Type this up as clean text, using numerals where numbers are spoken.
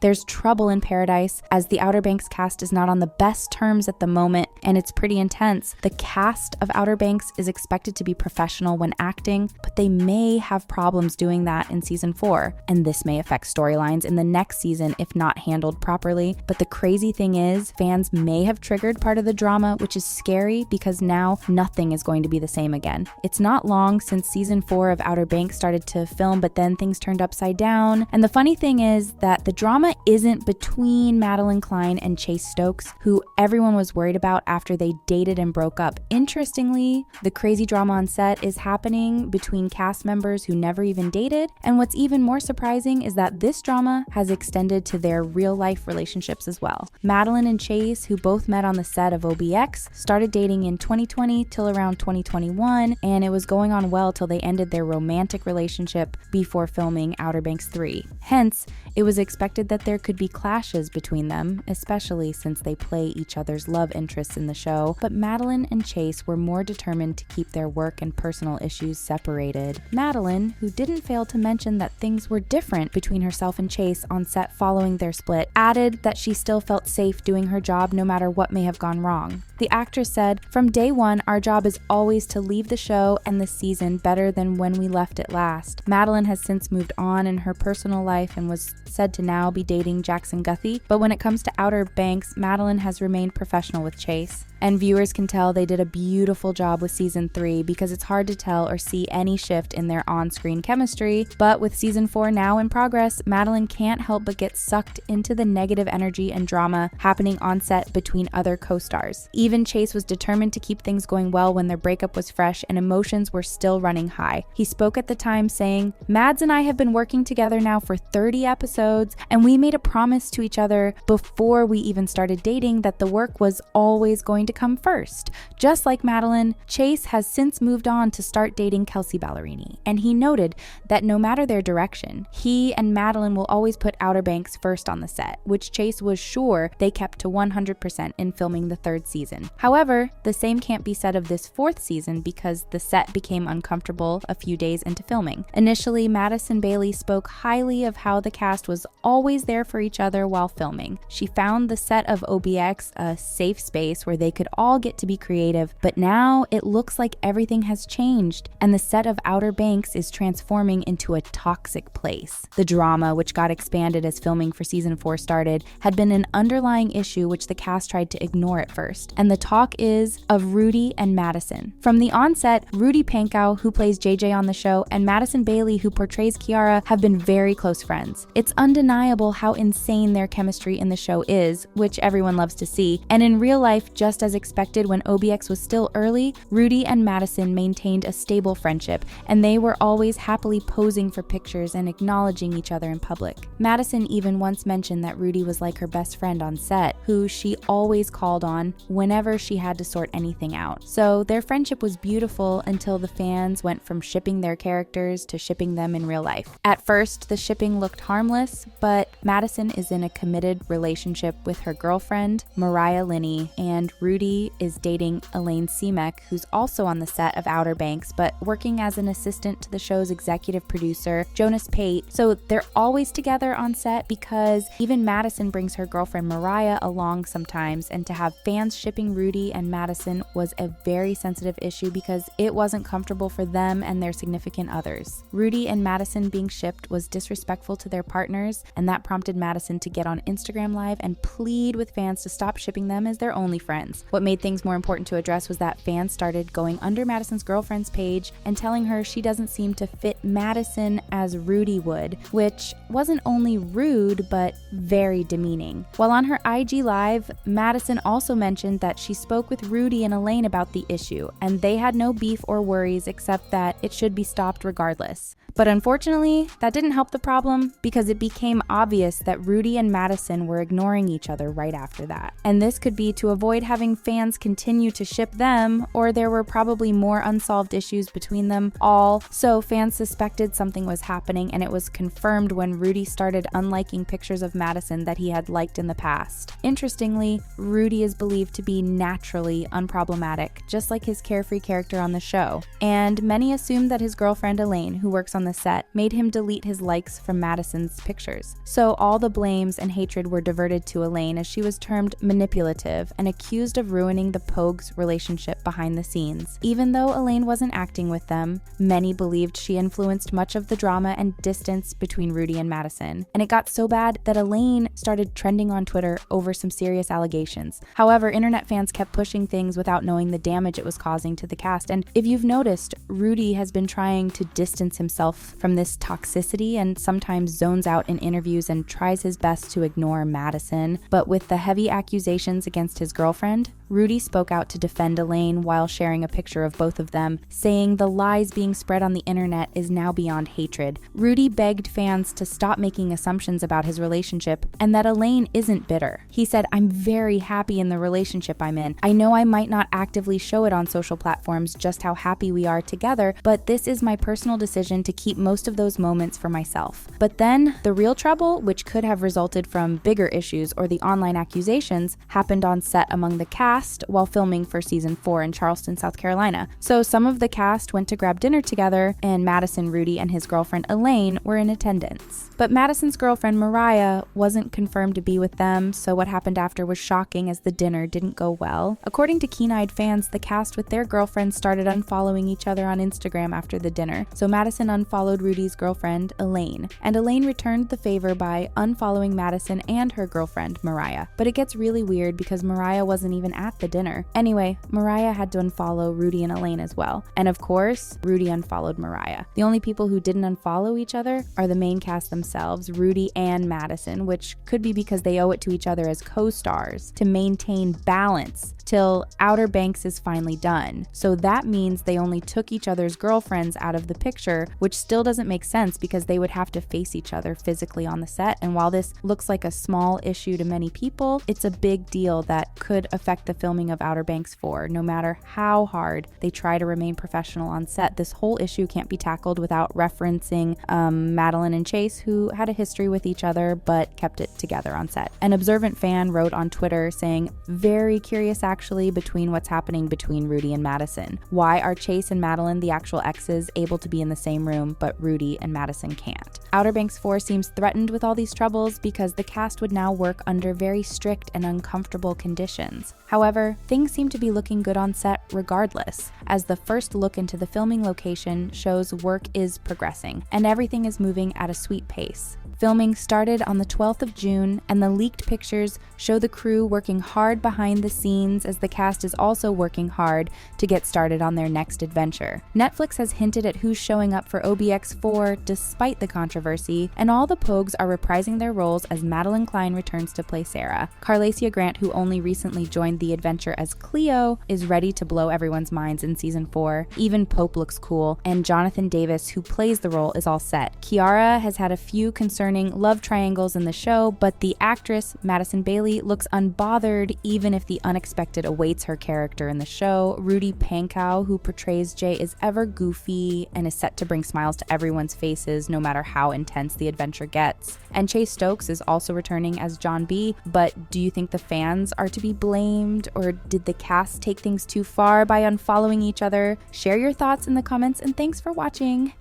There's trouble in paradise as the Outer Banks cast is not on the best terms at the moment, and it's pretty intense. The cast of Outer Banks is expected to be professional when acting, but they may have problems doing that in season 4, and this may affect storylines in the next season if not handled properly. But the crazy thing is, fans may have triggered part of the drama, which is scary because now nothing is going to be the same again. It's not long since season 4 of Outer Banks started to film, but then things turned upside down. And the funny thing is that the drama isn't between Madeline Klein and Chase Stokes, who everyone was worried about after they dated and broke up. Interestingly, the crazy drama on set is happening between cast members who never even dated, and what's even more surprising is that this drama has extended to their real-life relationships as well. Madeline and Chase, who both met on the set of OBX, started dating in 2020 till around 2021, and it was going on well till they ended their romantic relationship before filming Outer Banks 3. Hence, it was expected that there could be clashes between them, especially since they play each other's love interests in the show, but Madeline and Chase were more determined to keep their work and personal issues separated. Madeline, who didn't fail to mention that things were different between herself and Chase on set following their split, added that she still felt safe doing her job no matter what may have gone wrong. The actress said, "From day one, our job is always to leave the show and the season better than when we left it last." Madeline has since moved on in her personal life and was said to now be dating Jackson Guthey, but when it comes to Outer Banks, Madeline has remained professional with Chase. And viewers can tell they did a beautiful job with season 3 because it's hard to tell or see any shift in their on-screen chemistry. But with season 4 now in progress, Madeline can't help but get sucked into the negative energy and drama happening on set between other co-stars. Even Chase was determined to keep things going well when their breakup was fresh and emotions were still running high. He spoke at the time saying, "Mads and I have been working together now for 30 episodes, and we made a promise to each other before we even started dating that the work was always going to come first." Just like Madeline, Chase has since moved on to start dating Kelsey Ballerini, and he noted that no matter their direction, he and Madeline will always put Outer Banks first on the set, which Chase was sure they kept to 100% in filming the 3rd season. However, the same can't be said of this 4th season because the set became uncomfortable a few days into filming. Initially, Madison Bailey spoke highly of how the cast was always there for each other while filming. She found the set of OBX a safe space where they could all get to be creative, but now it looks like everything has changed, and the set of Outer Banks is transforming into a toxic place. The drama, which got expanded as filming for season 4 started, had been an underlying issue which the cast tried to ignore at first, and the talk is of Rudy and Madison. From the onset, Rudy Pankow, who plays JJ on the show, and Madison Bailey, who portrays Kiara, have been very close friends. It's undeniable how insane their chemistry in the show is, which everyone loves to see, and in real life, just as expected when OBX was still early, Rudy and Madison maintained a stable friendship, and they were always happily posing for pictures and acknowledging each other in public. Madison even once mentioned that Rudy was like her best friend on set, who she always called on whenever she had to sort anything out. So their friendship was beautiful until the fans went from shipping their characters to shipping them in real life. At first, the shipping looked harmless, but Madison is in a committed relationship with her girlfriend, Mariah Linney, and Rudy is dating Elaine Seamek, who's also on the set of Outer Banks, but working as an assistant to the show's executive producer, Jonas Pate. So they're always together on set because even Madison brings her girlfriend Mariah along sometimes, and to have fans shipping Rudy and Madison was a very sensitive issue because it wasn't comfortable for them and their significant others. Rudy and Madison being shipped was disrespectful to their partners, and that prompted Madison to get on Instagram Live and plead with fans to stop shipping them as their only friends. What made things more important to address was that fans started going under Madison's girlfriend's page and telling her she doesn't seem to fit Madison as Rudy would, which wasn't only rude but very demeaning. While on her IG Live, Madison also mentioned that she spoke with Rudy and Elaine about the issue, and they had no beef or worries except that it should be stopped regardless. But unfortunately, that didn't help the problem because it became obvious that Rudy and Madison were ignoring each other right after that. And this could be to avoid having fans continue to ship them, or there were probably more unsolved issues between them all, so fans suspected something was happening, and it was confirmed when Rudy started unliking pictures of Madison that he had liked in the past. Interestingly, Rudy is believed to be naturally unproblematic, just like his carefree character on the show, and many assume that his girlfriend Elaine, who works on on the set made him delete his likes from Madison's pictures. So all the blames and hatred were diverted to Elaine, as she was termed manipulative and accused of ruining the Pogues' relationship behind the scenes. Even though Elaine wasn't acting with them, many believed she influenced much of the drama and distance between Rudy and Madison. And it got so bad that Elaine started trending on Twitter over some serious allegations. However, internet fans kept pushing things without knowing the damage it was causing to the cast. And if you've noticed, Rudy has been trying to distance himself from this toxicity and sometimes zones out in interviews and tries his best to ignore Madison. But with the heavy accusations against his girlfriend, Rudy spoke out to defend Elaine while sharing a picture of both of them, saying the lies being spread on the internet is now beyond hatred. Rudy begged fans to stop making assumptions about his relationship and that Elaine isn't bitter. He said, "I'm very happy in the relationship I'm in. I know I might not actively show it on social platforms just how happy we are together, but this is my personal decision to keep most of those moments for myself." But then, the real trouble, which could have resulted from bigger issues or the online accusations, happened on set among the cast while filming for season 4 in Charleston, South Carolina. So some of the cast went to grab dinner together, and Madison, Rudy, and his girlfriend Elaine were in attendance. But Madison's girlfriend Mariah wasn't confirmed to be with them, so what happened after was shocking as the dinner didn't go well. According to keen-eyed fans, the cast with their girlfriends started unfollowing each other on Instagram after the dinner. So Madison unfollowed Rudy's girlfriend Elaine, and Elaine returned the favor by unfollowing Madison and her girlfriend Mariah. But it gets really weird because Mariah wasn't even at the dinner. Anyway, Mariah had to unfollow Rudy and Elaine as well. And of course, Rudy unfollowed Mariah. The only people who didn't unfollow each other are the main cast themselves, Rudy and Madison, which could be because they owe it to each other as co-stars to maintain balance till Outer Banks is finally done. So that means they only took each other's girlfriends out of the picture, which still doesn't make sense because they would have to face each other physically on the set. And while this looks like a small issue to many people, it's a big deal that could affect the filming of Outer Banks 4. No matter how hard they try to remain professional on set, this whole issue can't be tackled without referencing Madeline and Chase, who had a history with each other but kept it together on set. An observant fan wrote on Twitter saying, "Very curious actually between what's happening between Rudy and Madison. Why are Chase and Madeline, the actual exes, able to be in the same room but Rudy and Madison can't?" Outer Banks 4 seems threatened with all these troubles because the cast would now work under very strict and uncomfortable conditions. However, things seem to be looking good on set regardless, as the first look into the filming location shows work is progressing and everything is moving at a sweet pace. Filming started on the 12th of June, and the leaked pictures show the crew working hard behind the scenes as the cast is also working hard to get started on their next adventure. Netflix has hinted at who's showing up for OBX4 despite the controversy, and all the Pogues are reprising their roles as Madeline Klein returns to play Sarah. Carlacia Grant, who only recently joined the adventure as Cleo, is ready to blow everyone's minds in season 4. Even Pope looks cool, and Jonathan Davis, who plays the role, is all set. Kiara has had a few concerning love triangles in the show, but the actress Madison Bailey looks unbothered even if the unexpected awaits her character in the show. Rudy Pankow, who portrays Jay, is ever goofy and is set to bring smiles to everyone's faces no matter how intense the adventure gets. And Chase Stokes is also returning as John B, but do you think the fans are to be blamed, or did the cast take things too far by unfollowing each other? Share your thoughts in the comments, and thanks for watching.